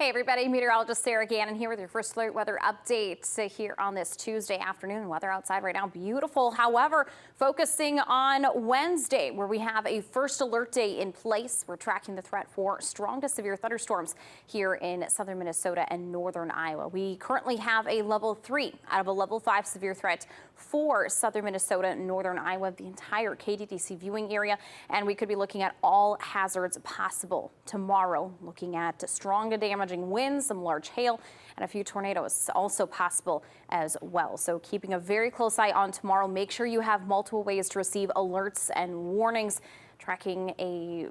Hey everybody, meteorologist Sarah Gannon here with your first alert weather update here on this Tuesday afternoon. Weather outside right now, beautiful. However, focusing on Wednesday, where we have a first alert day in place. We're tracking the threat for strong to severe thunderstorms here in southern Minnesota and northern Iowa. We currently have a level 3 out of a level 5 severe threat for southern Minnesota and northern Iowa, the entire KDTC viewing area. And we could be looking at all hazards possible tomorrow, looking at strong to damaging winds, some large hail, and a few tornadoes also possible as well. So keeping a very close eye on tomorrow. Make sure you have multiple ways to receive alerts and warnings. Tracking a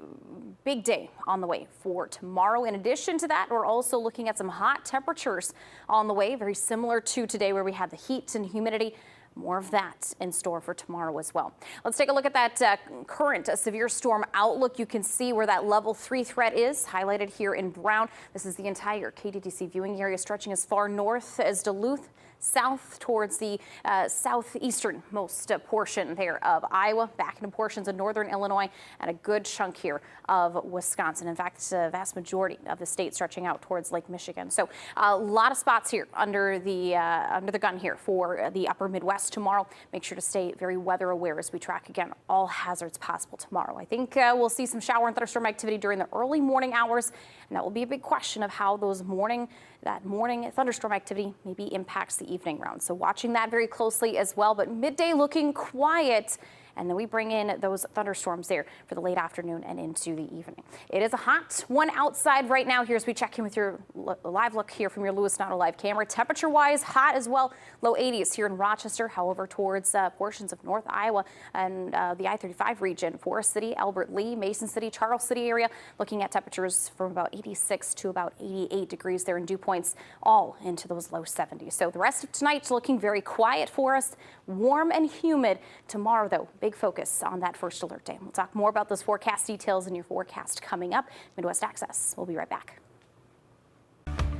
big day on the way for tomorrow. In addition to that, we're also looking at some hot temperatures on the way, very similar to today where we had the heat and humidity. More of that in store for tomorrow as well. Let's take a look at that current severe storm outlook. You can see where that level 3 threat is highlighted here in brown. This is the entire KDTC viewing area stretching as far north as Duluth, south towards the southeasternmost portion there of Iowa, back into portions of northern Illinois, and a good chunk here of Wisconsin. In fact, a vast majority of the state stretching out towards Lake Michigan. So a lot of spots here under the gun here for the upper Midwest tomorrow. Make sure to stay very weather aware as we track again all hazards possible tomorrow. I think we'll see some shower and thunderstorm activity during the early morning hours, and that will be a big question of how those morning thunderstorm activity maybe impacts the evening round. So watching that very closely as well, but midday looking quiet. And then we bring in those thunderstorms there for the late afternoon and into the evening. It is a hot one outside right now here as we check in with your live look here from your Lewis Not Alive camera. Temperature wise, hot as well. Low 80s here in Rochester. However, towards portions of North Iowa and the I-35 region, Forest City, Albert Lee, Mason City, Charles City area, looking at temperatures from about 86 to about 88 degrees there in dew points, all into those low 70s. So the rest of tonight's looking very quiet for us. Warm and humid. Tomorrow, though, big focus on that first alert day. We'll talk more about those forecast details in your forecast coming up. Midwest Access. We'll be right back.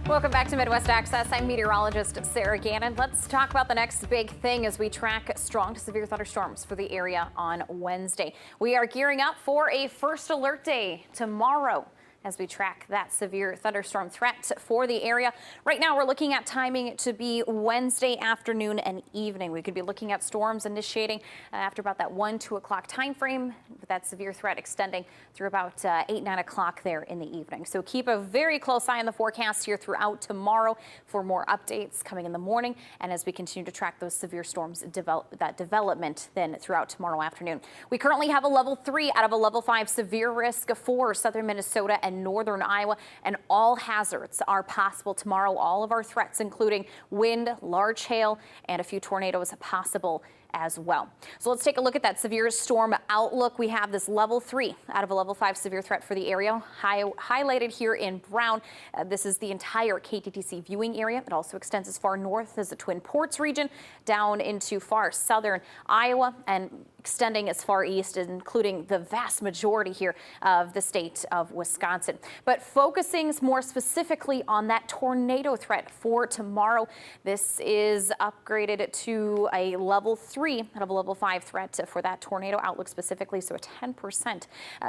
Welcome back to Midwest Access. I'm meteorologist Sarah Gannon. Let's talk about the next big thing as we track strong to severe thunderstorms for the area on Wednesday. We are gearing up for a first alert day tomorrow as we track that severe thunderstorm threat for the area. Right now, we're looking at timing to be Wednesday afternoon and evening. We could be looking at storms initiating after about that 1-2 o'clock time frame, with that severe threat extending through about 8-9 o'clock there in the evening. So keep a very close eye on the forecast here throughout tomorrow for more updates coming in the morning, and as we continue to track those severe storms development then throughout tomorrow afternoon. We currently have a level 3 out of a level 5 severe risk for southern Minnesota and northern Iowa, and all hazards are possible tomorrow. All of our threats, including wind, large hail, and a few tornadoes possible as well. So let's take a look at that severe storm outlook. We have this level 3 out of a level 5 severe threat for the area, highlighted here in brown. This is the entire KTTC viewing area. It also extends as far north as the Twin Ports region, down into far southern Iowa, and extending as far east, including the vast majority here of the state of Wisconsin. But focusing more specifically on that tornado threat for tomorrow, this is upgraded to a level 3 out of a level 5 threat for that tornado outlook specifically, so a 10%.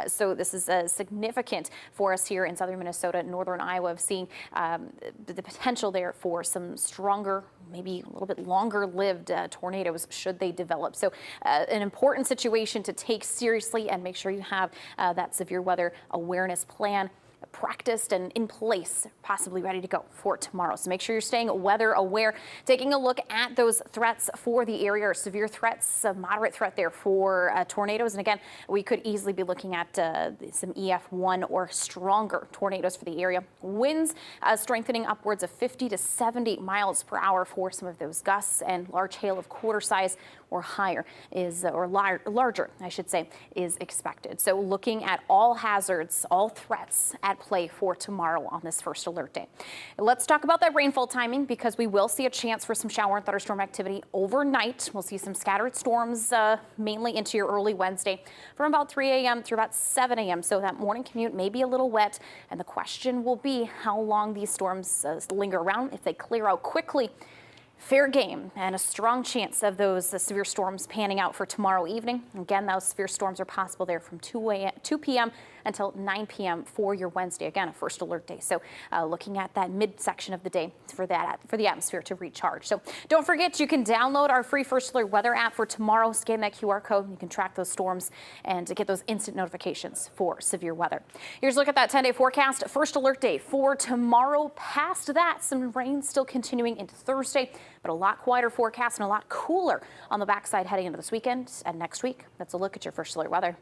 So this is significant for us here in southern Minnesota, northern Iowa, of seeing the potential there for some stronger, maybe a little bit longer lived tornadoes should they develop. So an important situation to take seriously, and make sure you have that severe weather awareness plan practiced and in place, possibly ready to go for tomorrow. So make sure you're staying weather aware. Taking a look at those threats for the area, or severe threats, a moderate threat there for tornadoes. And again, we could easily be looking at some EF1 or stronger tornadoes for the area. Winds strengthening upwards of 50 to 70 miles per hour for some of those gusts, and large hail of quarter size or higher larger, I should say, is expected. So looking at all hazards, all threats at play for tomorrow on this first alert day. Let's talk about that rainfall timing, because we will see a chance for some shower and thunderstorm activity overnight. We'll see some scattered storms mainly into your early Wednesday from about 3 a.m. through about 7 a.m. So that morning commute may be a little wet, and the question will be how long these storms linger around. If they clear out quickly, fair game and a strong chance of those severe storms panning out for tomorrow evening. Again, those severe storms are possible there from 2 p.m. until 9 p.m. for your Wednesday. Again, a first alert day. So looking at that midsection of the day for the atmosphere to recharge. So don't forget, you can download our free First Alert weather app for tomorrow. Scan that QR code. You can track those storms and get those instant notifications for severe weather. Here's a look at that 10-day forecast. First alert day for tomorrow. Past that, some rain still continuing into Thursday, but a lot quieter forecast and a lot cooler on the backside heading into this weekend and next week. That's a look at your First Alert weather.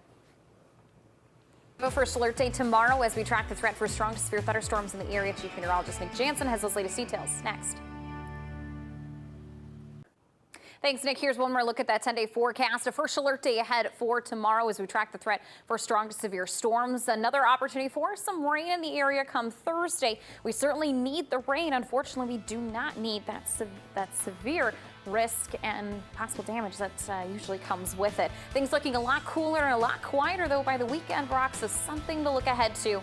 First alert day tomorrow as we track the threat for strong to severe thunderstorms in the area. Chief Meteorologist Nick Jansen has those latest details next. Thanks, Nick. Here's one more look at that 10-day forecast. A first alert day ahead for tomorrow as we track the threat for strong to severe storms. Another opportunity for some rain in the area come Thursday. We certainly need the rain. Unfortunately, we do not need that severe risk and possible damage that usually comes with it. Things looking a lot cooler and a lot quieter, though, by the weekend, Brock, so something to look ahead to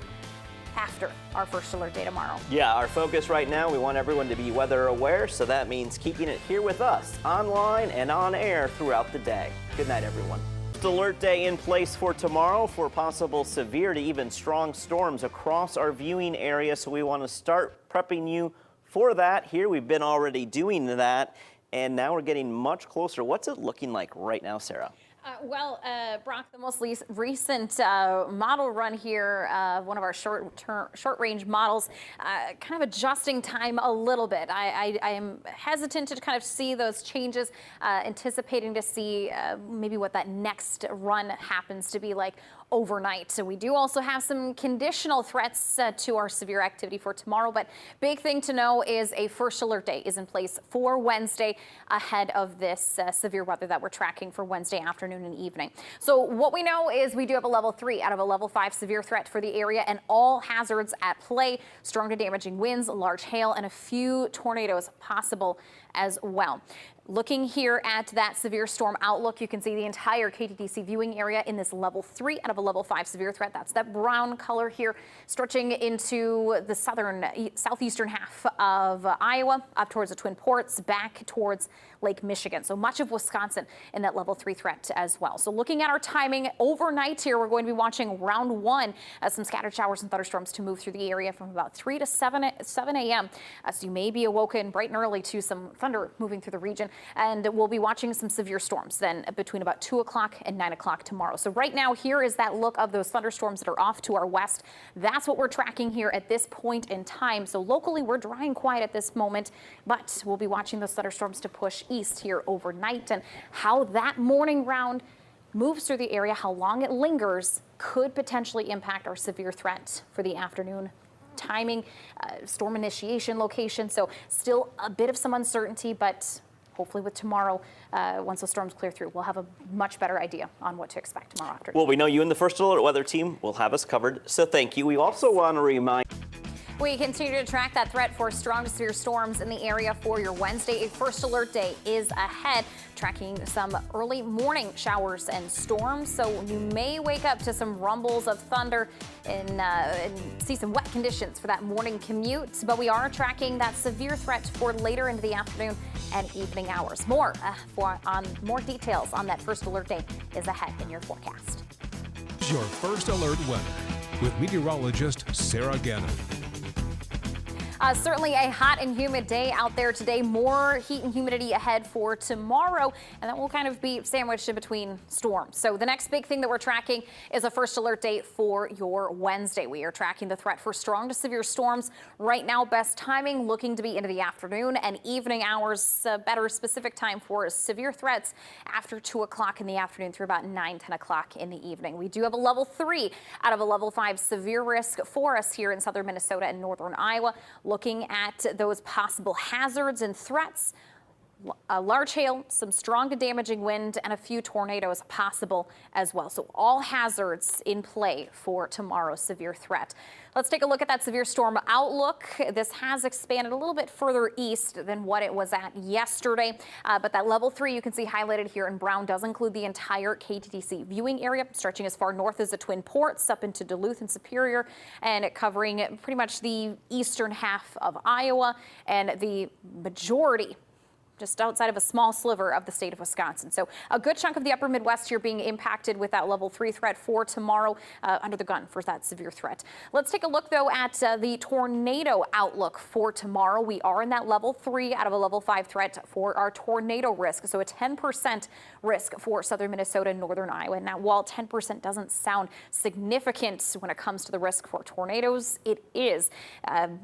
after our first alert day tomorrow. Yeah, our focus right now, we want everyone to be weather aware, so that means keeping it here with us, online and on air throughout the day. Good night, everyone. First alert day in place for tomorrow for possible severe to even strong storms across our viewing area, so we want to start prepping you for that. Here, we've been already doing that, and now we're getting much closer. What's it looking like right now, Sarah? Brock, the most recent model run here, one of our short-range models, kind of adjusting time a little bit. I am hesitant to kind of see those changes, anticipating to see maybe what that next run happens to be like overnight. So we do also have some conditional threats to our severe activity for tomorrow, but big thing to know is a first alert day is in place for Wednesday ahead of this severe weather that we're tracking for Wednesday afternoon and evening. So what we know is we do have a level 3 out of a level 5 severe threat for the area and all hazards at play, strong to damaging winds, large hail, and a few tornadoes possible as well. Looking here at that severe storm outlook, you can see the entire KTTC viewing area in this level 3 out of a level 5 severe threat. That's that brown color here, stretching into the southeastern half of Iowa, up towards the Twin Ports, back towards Lake Michigan. So much of Wisconsin in that level 3 threat as well. So looking at our timing overnight here, we're going to be watching round 1 as some scattered showers and thunderstorms to move through the area from about 3 to 7 a.m. So you may be awoken bright and early to some thunder moving through the region. And we'll be watching some severe storms then between about 2 o'clock and 9 o'clock tomorrow. So right now, here is that look of those thunderstorms that are off to our west. That's what we're tracking here at this point in time. So locally, we're dry and quiet at this moment, but we'll be watching those thunderstorms to push east here overnight. And how that morning round moves through the area, how long it lingers, could potentially impact our severe threat for the afternoon. Timing, storm initiation location. So still a bit of some uncertainty, but hopefully with tomorrow, once the storms clear through, we'll have a much better idea on what to expect tomorrow afternoon. Well, we know you and the First Alert weather team will have us covered, so thank you. We also want to remind we continue to track that threat for strong to severe storms in the area for your Wednesday. A first alert day is ahead, tracking some early morning showers and storms. So you may wake up to some rumbles of thunder and see some wet conditions for that morning commute. But we are tracking that severe threat for later into the afternoon and evening hours. More details on that first alert day is ahead in your forecast. Your first alert weather with meteorologist Sarah Gannon. Certainly a hot and humid day out there today. More heat and humidity ahead for tomorrow, and that will kind of be sandwiched in between storms. So the next big thing that we're tracking is a first alert day for your Wednesday. We are tracking the threat for strong to severe storms. Right now, best timing looking to be into the afternoon and evening hours. Better specific time for severe threats after 2 o'clock in the afternoon through about 9, 10 o'clock in the evening. We do have a level 3 out of a level 5 severe risk for us here in southern Minnesota and northern Iowa. Looking at those possible hazards and threats, large hail, some strong to damaging wind, and a few tornadoes possible as well. So all hazards in play for tomorrow's severe threat. Let's take a look at that severe storm outlook. This has expanded a little bit further east than what it was at yesterday, but that level 3 you can see highlighted here in brown does include the entire KTTC viewing area, stretching as far north as the Twin Ports up into Duluth and Superior, and covering pretty much the eastern half of Iowa and the majority just outside of a small sliver of the state of Wisconsin. So a good chunk of the upper Midwest here being impacted with that level 3 threat for tomorrow, under the gun for that severe threat. Let's take a look, though, at the tornado outlook for tomorrow. We are in that level 3 out of a level 5 threat for our tornado risk. So a 10% risk for southern Minnesota and northern Iowa. Now, while 10% doesn't sound significant when it comes to the risk for tornadoes, it is.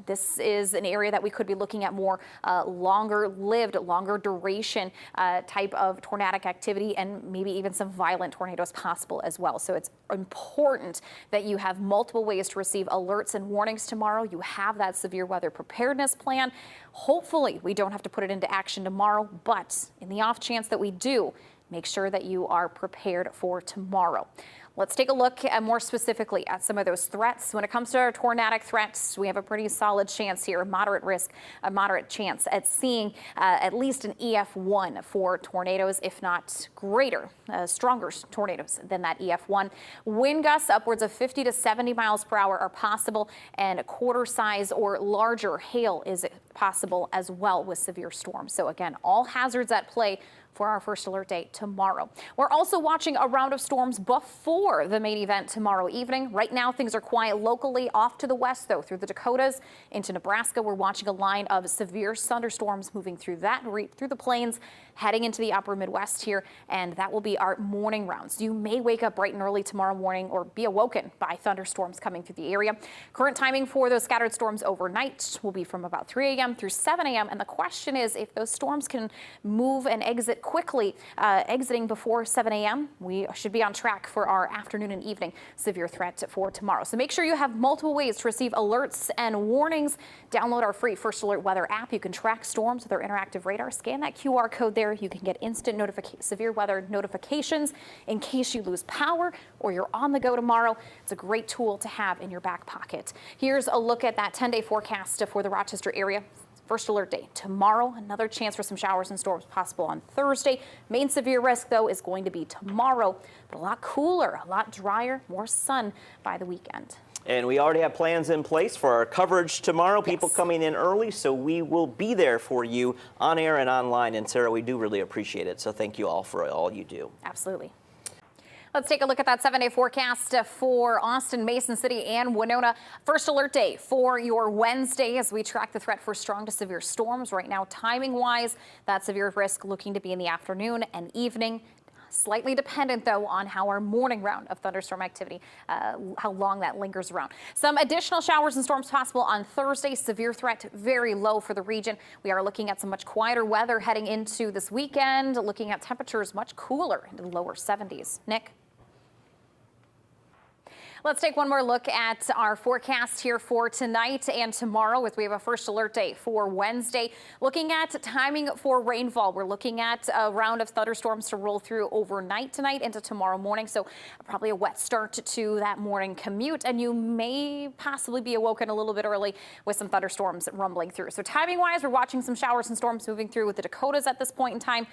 This is an area that we could be looking at more longer-lived, longer duration type of tornadic activity, and maybe even some violent tornadoes possible as well. So it's important that you have multiple ways to receive alerts and warnings tomorrow. You have that severe weather preparedness plan. Hopefully we don't have to put it into action tomorrow, but in the off chance that we do, make sure that you are prepared for tomorrow. Let's take a look at more specifically at some of those threats. When it comes to our tornadic threats, we have a pretty solid chance here, moderate risk, a moderate chance at seeing at least an EF1 for tornadoes, if not greater, stronger tornadoes than that EF1. Wind gusts upwards of 50 to 70 miles per hour are possible, and a quarter size or larger hail is possible as well with severe storms. So again, all hazards at play for our first alert day tomorrow. We're also watching a round of storms before the main event tomorrow evening. Right now, things are quiet locally. Off to the west, though, through the Dakotas into Nebraska, we're watching a line of severe thunderstorms moving through through the plains, heading into the upper Midwest here, and that will be our morning rounds. You may wake up bright and early tomorrow morning or be awoken by thunderstorms coming through the area. Current timing for those scattered storms overnight will be from about 3 a.m. through 7 a.m. And the question is, if those storms can move and exit quickly, exiting before 7 a.m., we should be on track for our afternoon and evening severe threat for tomorrow. So make sure you have multiple ways to receive alerts and warnings. Download our free First Alert Weather app. You can track storms with our interactive radar. Scan that QR code there. You can get instant severe weather notifications in case you lose power or you're on the go tomorrow. It's a great tool to have in your back pocket. Here's a look at that 10-day forecast for the Rochester area. First alert day tomorrow. Another chance for some showers and storms possible on Thursday. Main severe risk, though, is going to be tomorrow, but a lot cooler, a lot drier, more sun by the weekend. And we already have plans in place for our coverage tomorrow. People coming in early, so we will be there for you on air and online. And Sarah, we do really appreciate it. So thank you all for all you do. Absolutely. Let's take a look at that 7-day forecast for Austin, Mason City, and Winona. First alert day for your Wednesday as we track the threat for strong to severe storms. Right now, timing-wise, that severe risk looking to be in the afternoon and evening. Slightly dependent, though, on how our morning round of thunderstorm activity, how long that lingers around. Some additional showers and storms possible on Thursday. Severe threat very low for the region. We are looking at some much quieter weather heading into this weekend, looking at temperatures much cooler into the lower 70s. Nick? Let's take one more look at our forecast here for tonight and tomorrow as we have a first alert day for Wednesday. Looking at timing for rainfall, we're looking at a round of thunderstorms to roll through overnight tonight into tomorrow morning. So probably a wet start to that morning commute, and you may possibly be awoken a little bit early with some thunderstorms rumbling through. So timing wise, we're watching some showers and storms moving through with the Dakotas at this point in time.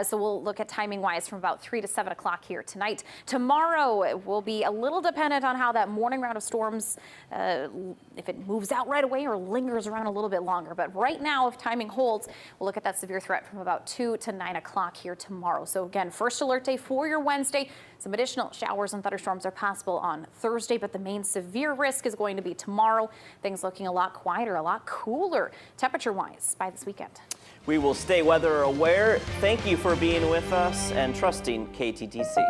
So we'll look at timing wise from about 3 to 7 o'clock here tonight. Tomorrow will be a little dependent on how that morning round of storms, if it moves out right away or lingers around a little bit longer. But right now, if timing holds, we'll look at that severe threat from about 2 to 9 o'clock here tomorrow. So again, first alert day for your Wednesday. Some additional showers and thunderstorms are possible on Thursday, but the main severe risk is going to be tomorrow. Things looking a lot quieter, a lot cooler temperature-wise by this weekend. We will stay weather aware. Thank you for being with us and trusting KTTC.